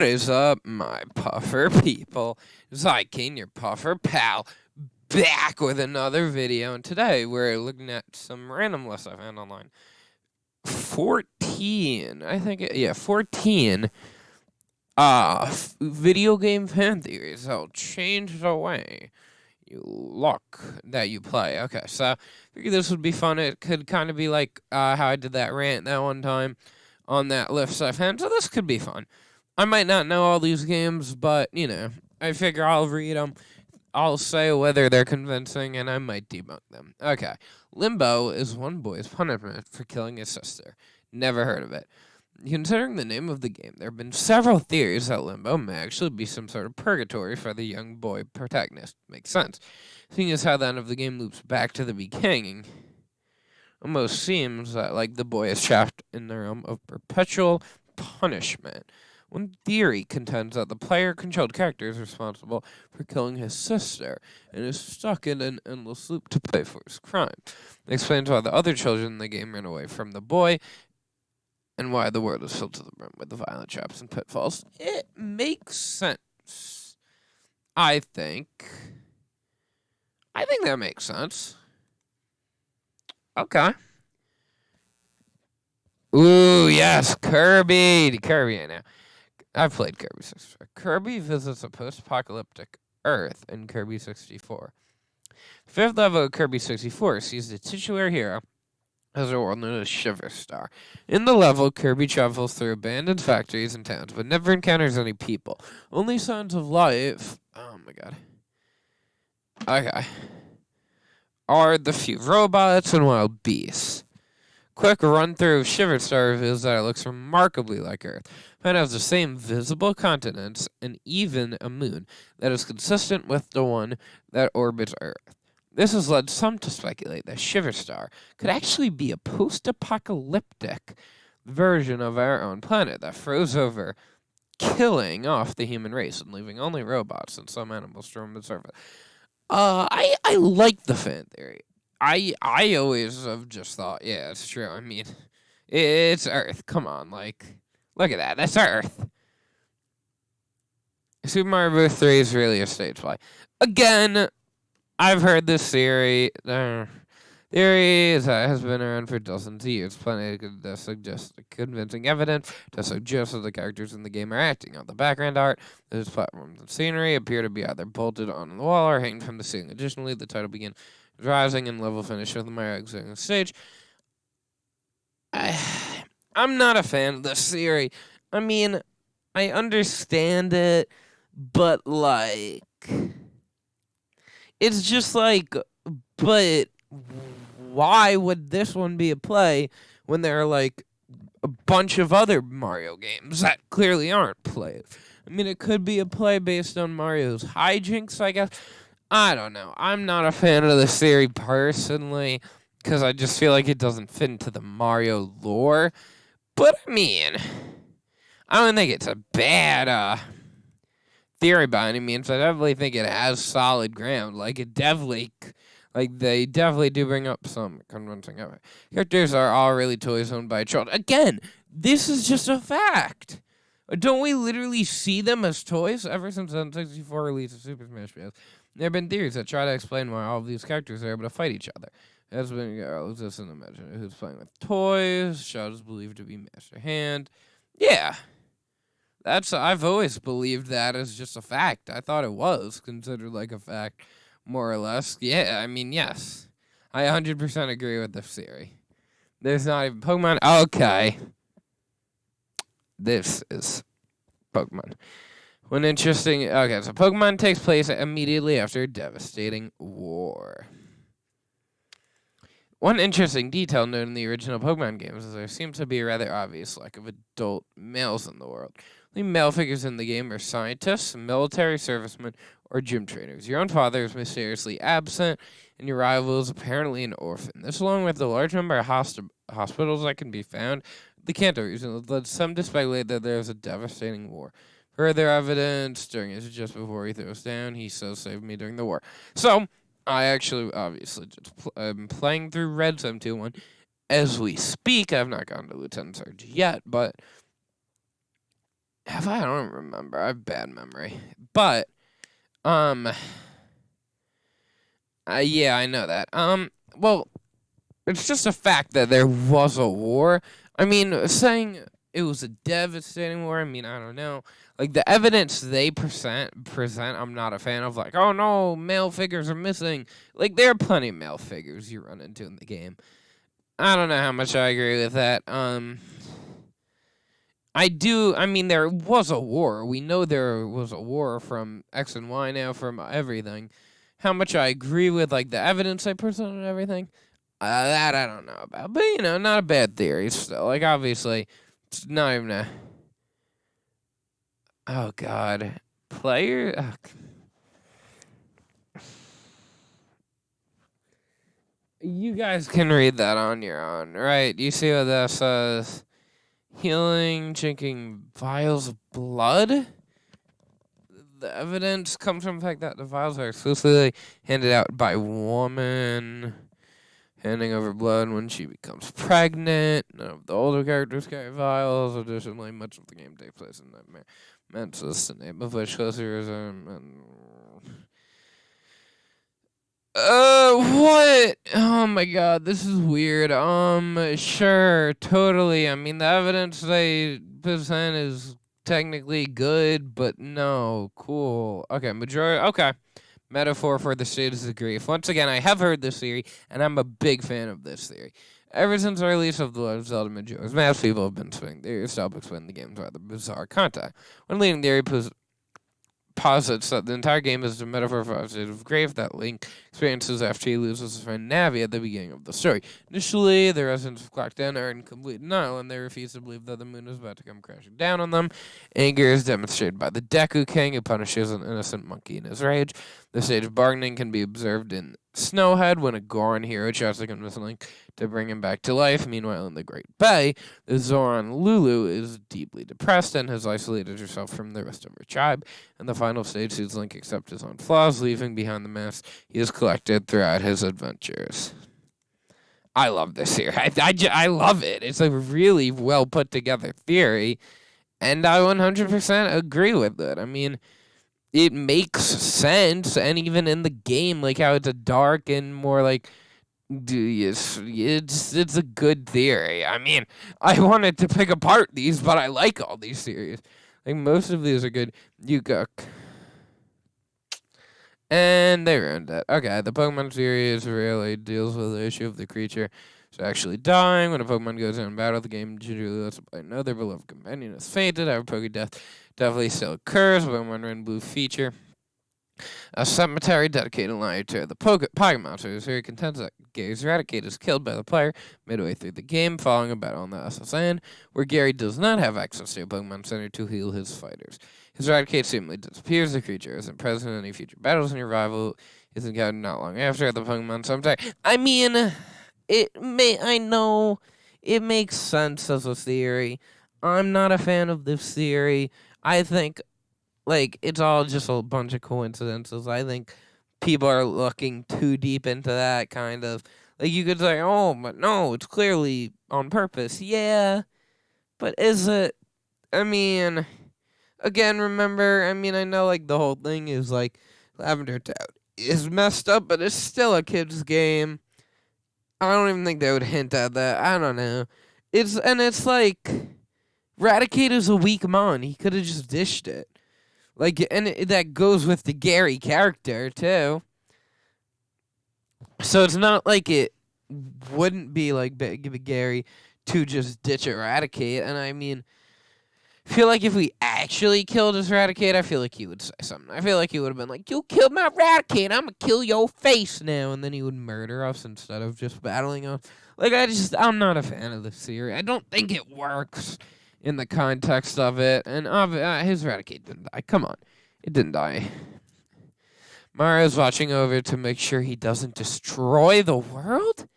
What is up, my puffer people? Zyking, your puffer pal, back with another video. And today we're looking at some random lists I found online. 14, I think, yeah, 14 video game fan theories that'll change the way you look that you play. Okay, so I figured this would be fun. It could kind of be like how I did that rant that one time on that list I found. So this could be fun. I might not know all these games, but, I figure I'll read them. I'll say whether they're convincing, and I might debunk them. Okay. Limbo is one boy's punishment for killing his sister. Never heard of it. Considering the name of the game, there have been several theories that Limbo may actually be some sort of purgatory for the young boy protagonist. Makes sense. Seeing as how the end of the game loops back to the beginning, almost seems that like the boy is trapped in the realm of perpetual punishment. One theory contends that the player-controlled character is responsible for killing his sister and is stuck in an endless loop to pay for his crime. It explains why the other children in the game ran away from the boy and why the world is filled to the brim with the violent traps and pitfalls. It makes sense. I think that makes sense. Okay. Ooh, yes, Kirby. Kirby, I know. I've played Kirby 64. Kirby visits a post-apocalyptic Earth in Kirby 64. The fifth level of Kirby 64 sees the titular hero as a world known as Shiver Star. In the level, Kirby travels through abandoned factories and towns, but never encounters any people. Only signs of life. Oh my god. Okay. Are the few robots and wild beasts. Quick run through of Shiver Star reveals that it looks remarkably like Earth. It has the same visible continents and even a moon that is consistent with the one that orbits Earth. This has led some to speculate that Shiver Star could actually be a post-apocalyptic version of our own planet that froze over, killing off the human race and leaving only robots and some animals to roam the surface. I like the fan theory. I always have just thought, yeah, it's true. I mean, it's Earth. Come on, like, look at that. That's Earth. Super Mario Bros. 3 is really a stage play. Again, I've heard this theory. Theory is that it has been around for dozens of years. Plenty to suggest convincing evidence to suggest that the characters in the game are acting out. The background art, those platforms and scenery appear to be either bolted on the wall or hanging from the ceiling. Additionally, the title begins rising and level finish with Mario exiting the stage. I'm not a fan of this theory. I mean, I understand it, but like, it's just like, but why would this one be a play when there are like a bunch of other Mario games that clearly aren't plays? I mean, it could be a play based on Mario's hijinks, I guess. I don't know. I'm not a fan of this theory personally because I just feel like it doesn't fit into the Mario lore. But I mean, I don't think it's a bad theory by any means. I definitely think it has solid ground. Like they definitely do bring up some convincing of it. Characters are all really toys owned by a child. Again, this is just a fact. Don't we literally see them as toys ever since the N64 release of Super Smash Bros.? There have been theories that try to explain why all of these characters are able to fight each other. Has been just an imagine who's playing with toys. Shadow is believed to be Master Hand. Yeah, I've always believed that as just a fact. I thought it was considered like a fact, more or less. Yeah, I mean, yes, I 100% agree with this theory. There's not even Pokemon. Okay, this is Pokemon. One interesting. Okay, so Pokemon takes place immediately after a devastating war. One interesting detail noted in the original Pokemon games is there seems to be a rather obvious lack of adult males in the world. The male figures in the game are scientists, military servicemen, or gym trainers. Your own father is mysteriously absent, and your rival is apparently an orphan. This, along with the large number of hospitals that can be found, the Kanto region led some to speculate that there was a devastating war. Further evidence, during his just before he throws down, he says, "Save me during the war." So, I actually, obviously, just I'm playing through Red Zone 2-1. As we speak, I've not gotten to Lieutenant Surge yet, but Have I? I don't remember. I have bad memory. But um, yeah, I know that. Well, it's just a fact that there was a war. I mean, saying it was a devastating war. I mean, I don't know. Like the evidence they present, I'm not a fan of. Like, oh no, male figures are missing. Like there are plenty of male figures you run into in the game. I don't know how much I agree with that. I do. I mean, there was a war. We know there was a war from X and Y now, from everything. How much I agree with, like, the evidence I presented and everything, that I don't know about. But, not a bad theory still. Like, obviously, it's not even a. Oh, God. Player? You guys can read that on your own, right? You see what that says? Healing, drinking vials of blood? The evidence comes from the fact that the vials are exclusively handed out by woman handing over blood when she becomes pregnant. None of the older characters carry vials. Additionally, much of the game takes place in Nightmare Mantis, the name of which closer is what? Oh my god, this is weird. Sure, totally. I mean, the evidence they present is technically good, but no. Cool. Okay, majority. Okay. Metaphor for the stages of grief. Once again, I have heard this theory, and I'm a big fan of this theory. Ever since the release of The Legend of Zelda Majora's Mask, people have been spinning theories to help explain the game's rather bizarre content. One leading theory posits that the entire game is a metaphor for a state of grief that Link experiences after he loses his friend Navi at the beginning of the story. Initially, the residents of Clocktown are in complete denial, and they refuse to believe that the moon is about to come crashing down on them. Anger is demonstrated by the Deku King, who punishes an innocent monkey in his rage. The stage of bargaining can be observed in Snowhead when a Goron hero tries to convince Link to bring him back to life. Meanwhile, in the Great Bay, the Zoran Lulu is deeply depressed and has isolated herself from the rest of her tribe. In the final stage, sees Link accept his own flaws, leaving behind the mask he has collected throughout his adventures. I love this theory. I love it. It's a really well put together theory, and I 100% agree with it. I mean, it makes sense, and even in the game, like how it's a dark and more like it's a good theory. I mean, I wanted to pick apart these, but I like all these theories. Like most of these are good. Yukok. And they ruined it. Okay, the Pokemon series really deals with the issue of the creature actually dying. When a Pokemon goes in battle, the game usually lets play another beloved companion is fainted. However, Pokedeath definitely still occurs. Pokemon Red and Blue feature a cemetery dedicated only to the Pokemon monsters. Here, contends that Gary's Eradicate is killed by the player midway through the game, following a battle on the SSN, where Gary does not have access to a Pokemon Center to heal his fighters. His Eradicate seemingly disappears. The creature isn't present in any future battles, and your rival is encountered not long after at the Pokemon Cemetery. I mean, I know it makes sense as a theory. I'm not a fan of this theory. I think like it's all just a bunch of coincidences. I think people are looking too deep into that kind of like you could say, oh, but no, it's clearly on purpose. Yeah, but is it? I mean, again, remember? I mean, I know like the whole thing is like Lavender Town is messed up, but it's still a kid's game. I don't even think they would hint at that. I don't know. It's like Raticate is a weak mon. He could have just dished it. Like, and that goes with the Gary character, too. So it's not like it wouldn't be like Gary to just ditch Eradicate. And I mean, I feel like if we actually killed his Eradicate, I feel like he would say something. I feel like he would have been like, you killed my Eradicate, I'm going to kill your face now. And then he would murder us instead of just battling us. Like, I'm not a fan of this theory. I don't think it works in the context of it. And his Eradicate didn't die. Come on. It didn't die. Mario's watching over to make sure he doesn't destroy the world?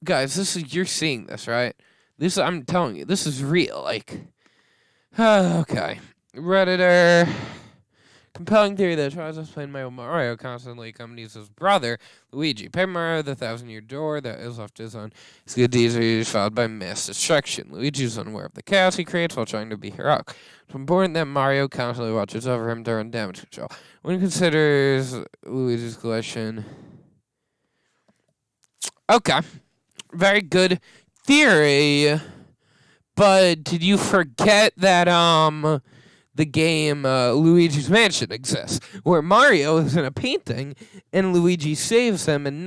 Guys, you're seeing this, right? I'm telling you, this is real. Like, okay. Redditor. Compelling theory that tries to explain why Mario constantly accompanies his brother, Luigi. Paper Mario, the 1,000-year door that is left his own, is good deeds are followed by mass destruction. Luigi is unaware of the chaos he creates while trying to be heroic. It's important that Mario constantly watches over him during damage control. When he considers Luigi's collection... Okay. Very good theory. But did you forget that, the game Luigi's Mansion exists, where Mario is in a painting and Luigi saves him, and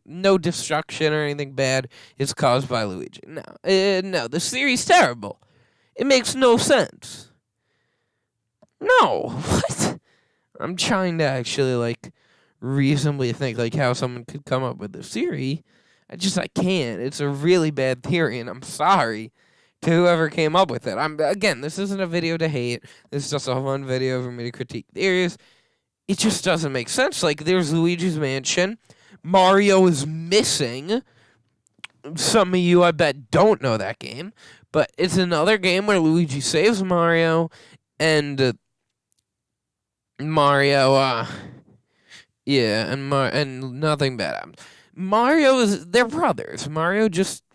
no destruction or anything bad is caused by Luigi. No, the series terrible. It makes no sense. No, what? I'm trying to actually reasonably think how someone could come up with this theory. I can't. It's a really bad theory, and I'm sorry to whoever came up with it. Again, this isn't a video to hate. This is just a fun video for me to critique theories. It just doesn't make sense. There's Luigi's Mansion. Mario is missing. Some of you, I bet, don't know that game. But it's another game where Luigi saves Mario, and Mario, and nothing bad happens. They're brothers. Mario just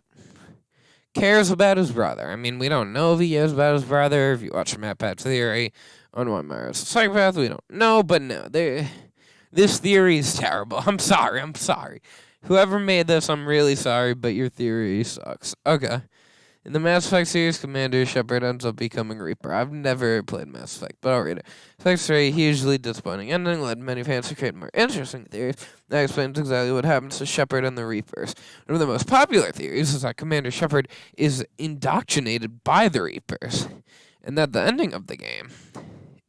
cares about his brother. I mean, we don't know if he cares about his brother. If you watch MatPat's theory on why Mario's a psychopath, we don't know. But no, this theory is terrible. I'm sorry. Whoever made this, I'm really sorry, but your theory sucks. Okay. In the Mass Effect series, Commander Shepard ends up becoming Reaper. I've never played Mass Effect, but I'll read it. Effect 3, hugely disappointing ending, led many fans to create more interesting theories. That explains exactly what happens to Shepard and the Reapers. One of the most popular theories is that Commander Shepard is indoctrinated by the Reapers, and that the ending of the game,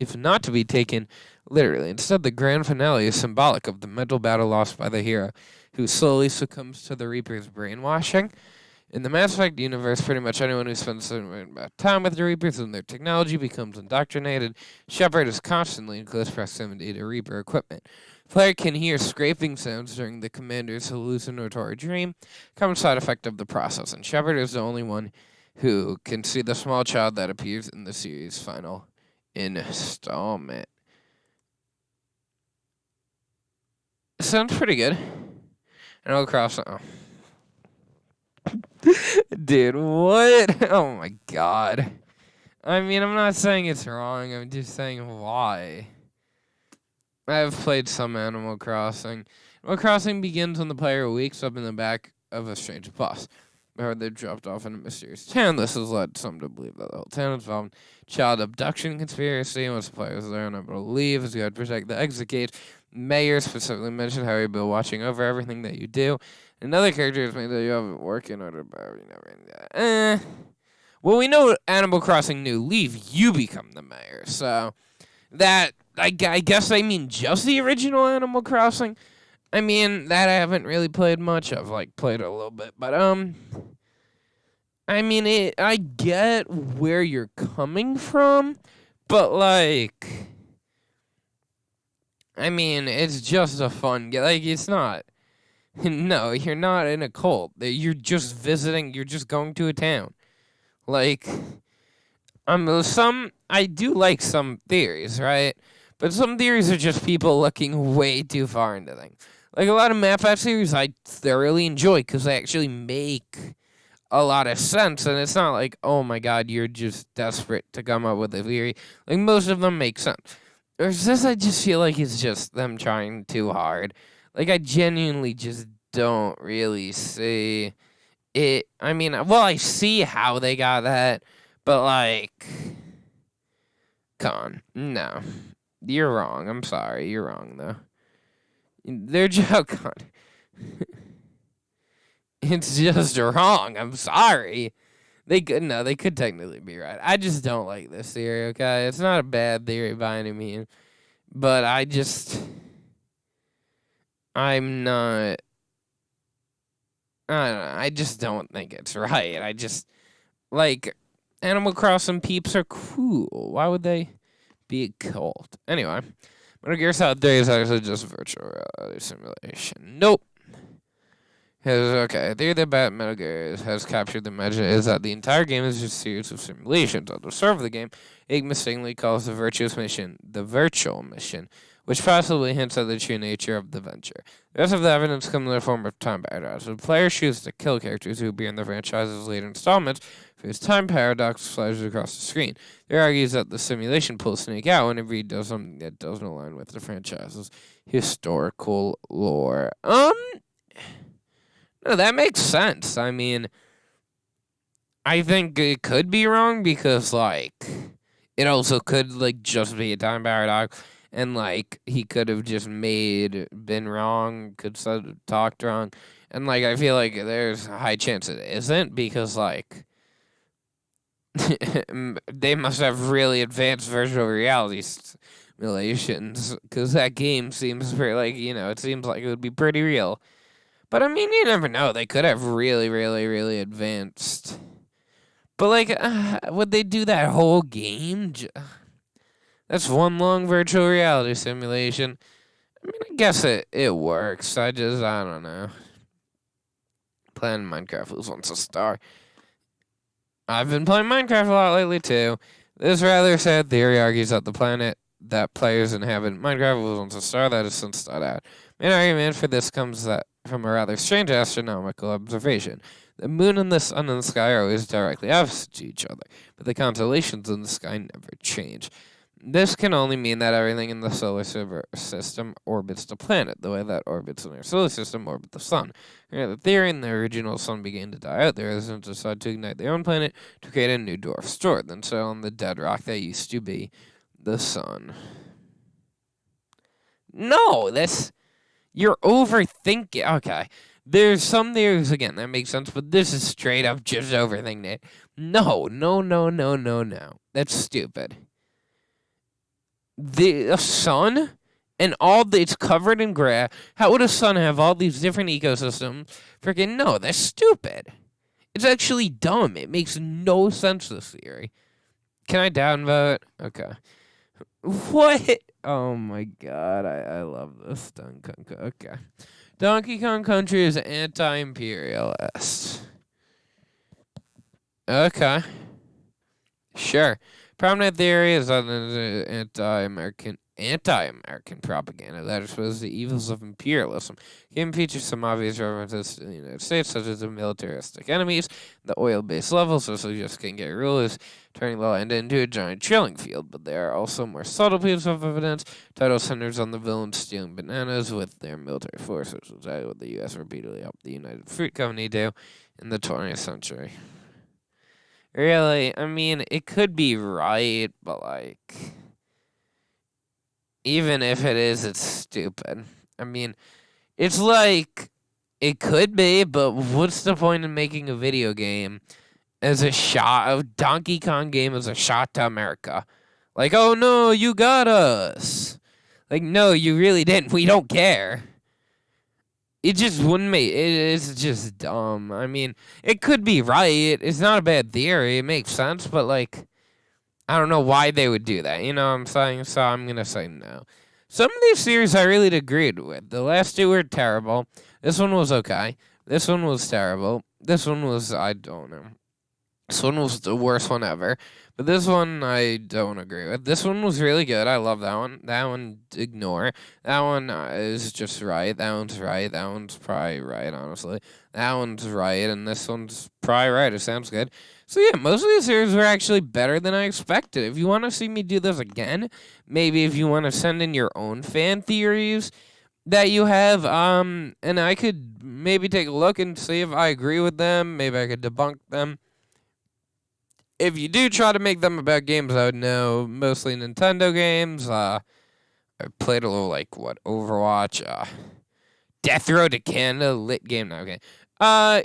if not to be taken literally, instead the grand finale is symbolic of the mental battle lost by the hero, who slowly succumbs to the Reapers' brainwashing. In the Mass Effect universe, pretty much anyone who spends a certain amount of time with the Reapers and their technology becomes indoctrinated. Shepard is constantly in close proximity to Reaper equipment. Player can hear scraping sounds during the commander's hallucinatory dream, common side effect of the process, and Shepard is the only one who can see the small child that appears in the series' final installment. Sounds pretty good. Animal Crossing. Oh. Dude, what? Oh my god. I mean, I'm not saying it's wrong, I'm just saying why. I've played some Animal Crossing. Animal Crossing begins when the player wakes up in the back of a strange bus. Or they're dropped off in a mysterious town. This has led some to believe that the whole town is involved in child abduction conspiracy. Once the players are unable to leave, as you had to protect the exit gate. Mayor specifically mentioned how he'd be watching over everything that you do. Another character has made that you have work in order to... Well, we know Animal Crossing New Leaf, you become the mayor. So, that... I guess I mean just the original Animal Crossing. I mean, that I haven't really played much of. Played a little bit. But, I mean, I get where you're coming from. But, I mean, it's just a fun game. It's not... No, you're not in a cult. You're just visiting. You're just going to a town. I do like some theories, right? But some theories are just people looking way too far into things. A lot of MatPat theories I thoroughly enjoy because they actually make a lot of sense. And it's not oh my god, you're just desperate to come up with a theory. Most of them make sense. Or is this, I just feel like it's just them trying too hard. I genuinely just don't really see it. I mean, well, I see how they got that, but, come on. No. You're wrong. I'm sorry. You're wrong, though. They're joking. It's just wrong. I'm sorry. They could technically be right. I just don't like this theory, okay? It's not a bad theory by any means, but I'm not... I don't know. I just don't think it's right. I just... Animal Crossing peeps are cool. Why would they be a cult? Anyway, Metal Gear Solid 3 is actually just a virtual reality simulation. Nope. Okay, a theory that Metal Gear has captured the imagine is that the entire game is just a series of simulations. At the start of the game, Ig mistakenly calls the virtual mission, which possibly hints at the true nature of the venture. The rest of the evidence comes in the form of time paradox. The player chooses to kill characters who appear in the franchise's later installments, whose time paradox flashes across the screen. It argues that the simulation pulls Snake out whenever he does something that doesn't align with the franchise's historical lore. No, that makes sense. I mean, I think it could be wrong because, like, it also could, like, just be a time paradox. And, like, he could have just been wrong, could have talked wrong. And, like, I feel like there's a high chance it isn't because, like, they must have really advanced virtual reality simulations because that game seems very, like, it seems like it would be pretty real. But, I mean, you never know. They could have really, really, really advanced. But, like, would they do that whole game? That's one long virtual reality simulation. I mean, I guess it works. I don't know. Playing Minecraft was once a star. I've been playing Minecraft a lot lately, too. This rather sad theory argues that the planet that players inhabit in Minecraft was once a star that has since died out. Main argument for this comes from a rather strange astronomical observation. The moon and the sun in the sky are always directly opposite to each other, but the constellations in the sky never change. This can only mean that everything in the solar system orbits the planet, the way that orbits in our solar system orbit the sun. The theory in the original sun began to die out. The residents decided to ignite their own planet to create a new dwarf star, then settle on the dead rock that used to be the sun. No, you're overthinking. Okay. There's some theories, again, that makes sense, but this is straight up just overthinking it. No. That's stupid. The sun and it's covered in grass. How would a sun have all these different ecosystems? Freaking no, that's stupid. It's actually dumb. It makes no sense, this theory. Can I downvote? Okay. What? Oh my god, I love this Donkey Kong. Okay. Donkey Kong Country is anti-imperialist. Okay. Sure. Prominent theory is that anti-American propaganda that exposes the evils of imperialism. The game features some obvious references to the United States, such as the militaristic enemies, the oil-based levels, so just can't get rulers, turning the land into a giant chilling field. But there are also more subtle pieces of evidence. Title centers on the villains stealing bananas with their military forces, which is what the U.S. repeatedly helped the United Fruit Company do in the 20th century. Really, I mean, it could be right, but, like, even if it is, it's stupid. I mean, it's like, it could be, but what's the point in making a video game as a Donkey Kong game as a shot to America? Like, oh no, you got us. Like, no, you really didn't. We don't care. It just wouldn't make it's just dumb. I mean, it could be right. It's not a bad theory. It makes sense, but, like, I don't know why they would do that. You know what I'm saying? So I'm going to say no. Some of these theories I really agreed with. The last two were terrible. This one was okay. This one was terrible. This one was, I don't know. This one was the worst one ever. But this one I don't agree with. This one was really good. I love that one. That one, ignore. That one is just right. That one's right. That one's probably right, honestly. That one's right, and this one's probably right. It sounds good. So yeah, most of these series were actually better than I expected. If you want to see me do this again, maybe if you want to send in your own fan theories that you have, and I could maybe take a look and see if I agree with them. Maybe I could debunk them. If you do try to make them about games I would know, mostly Nintendo games, I played a little, like, Overwatch, Death Road to Canada, lit game, no, okay.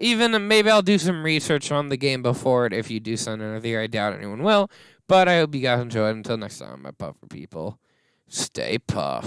Even maybe I'll do some research on the game before it if you do send in a theory. I doubt anyone will, but I hope you guys enjoyed. Until next time, my puffer people, stay puff.